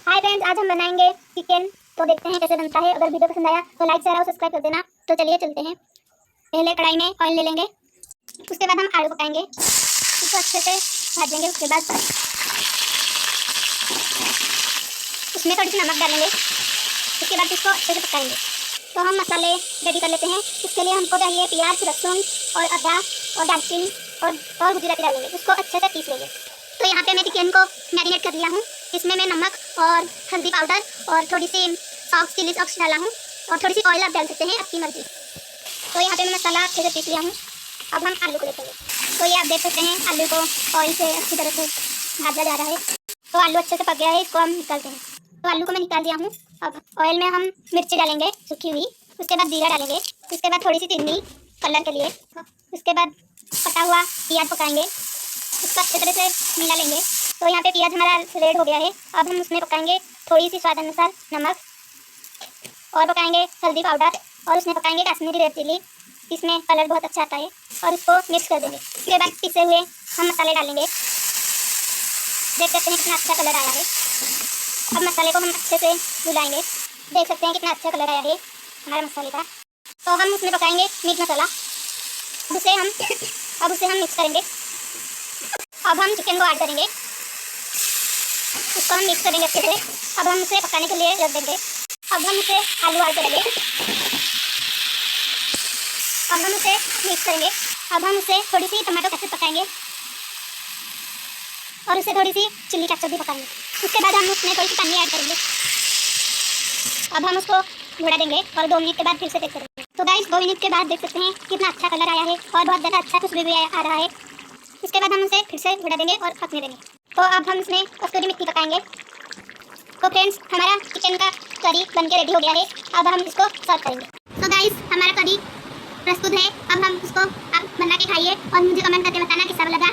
Hi friends, आज हम बनाएंगे चिकन। तो देखते हैं कैसे बनता है। अगर वीडियो पसंद आया तो लाइक शेयर और सब्सक्राइब कर देना। तो चलिए चलते हैं। पहले कढ़ाई में ऑयल ले लेंगे, उसके बाद हम आलू पकाएंगे, इसको अच्छे से भाजेंगे। उसके बाद उसमें थोड़ी सी नमक डालेंगे, उसके बाद इसको अच्छे से पकाएंगे। तो हम मसाले रेडी कर लेते हैं। इसके लिए हमको चाहिए प्याज, लहसुन और अदरक और दालचीनी और गुजराती डालेंगे। उसको अच्छे से पीस लेंगे। तो यहाँ पे मैं चिकन को मैरिनेट कर लिया हूँ। इसमें मैं नमक और हल्दी पाउडर और थोड़ी सी सॉस, चिली सॉस डाला हूँ और थोड़ी सी ऑयल आप डाल सकते हैं अपनी मर्जी। तो यहाँ पे मैं मसाला अच्छे से पीस लिया हूँ। अब हम आलू को देखेंगे। तो ये आप देख सकते हैं आलू को ऑयल से अच्छी तरह से भाजा जा रहा है। तो आलू अच्छे से पक गया है, इसको हम निकालते हैं। तो आलू को मैं निकाल दिया हूँ। अब ऑयल में हम मिर्ची डालेंगे सूखी हुई, उसके बाद जीरा डालेंगे, उसके बाद थोड़ी सी चीनी कलर के लिए, उसके बाद कटा हुआ प्याज पकाएंगे, उसको अच्छे तरह से मिला लेंगे। तो यहाँ पे प्याज हमारा रेड हो गया है। अब हम उसमें पकाएंगे थोड़ी सी स्वाद अनुसार नमक और पकाएंगे हल्दी पाउडर और उसमें पकाएंगे कश्मीरी रेड चिली। इसमें कलर बहुत अच्छा आता है और उसको मिक्स कर देंगे। उसके बाद पिसे हुए हम मसाले डालेंगे। देख सकते हैं कितना अच्छा कलर आया है। अब मसाले को हम अच्छे से मिलाएंगे। देख सकते हैं कितना अच्छा कलर आया है हमारे मसाले का। तो हम उसमें पकाएंगे मीट मसाला। उसे हम मिक्स करेंगे। अब हम चिकन को ऐड करेंगे, उसको हम मिक्स करेंगे अच्छे से। अब हम उसे पकाने के लिए रख देंगे। अब हम उसे आलू ऐड करेंगे। अब हम उसे मिक्स करेंगे। अब हम उसे थोड़ी सी टमाटो केचप पकाएंगे और उसे थोड़ी सी चिल्ली केचप भी पकाएंगे। उसके बाद हम उसमें थोड़ी सी पानी ऐड करेंगे। अब हम उसको घोड़ा देंगे और 2 मिनट के बाद फिर से चेक करेंगे। तो गाइस 2 मिनट के बाद देख सकते हैं कितना अच्छा कलर आया है और बहुत ज़्यादा अच्छा खुशबू भी आ रहा है। इसके बाद हम उसे फिर से घोड़ा देंगे और पकने देंगे। तो अब हम इसमें कस्तूरी मेथी पकाएंगे। तो फ्रेंड्स हमारा चिकन का करी बनके रेडी हो गया है। अब हम इसको सर्व करेंगे। तो गाइस हमारा करी प्रस्तुत है। अब हम उसको आप बना के खाइए और मुझे कमेंट करके बताना कैसा लगा।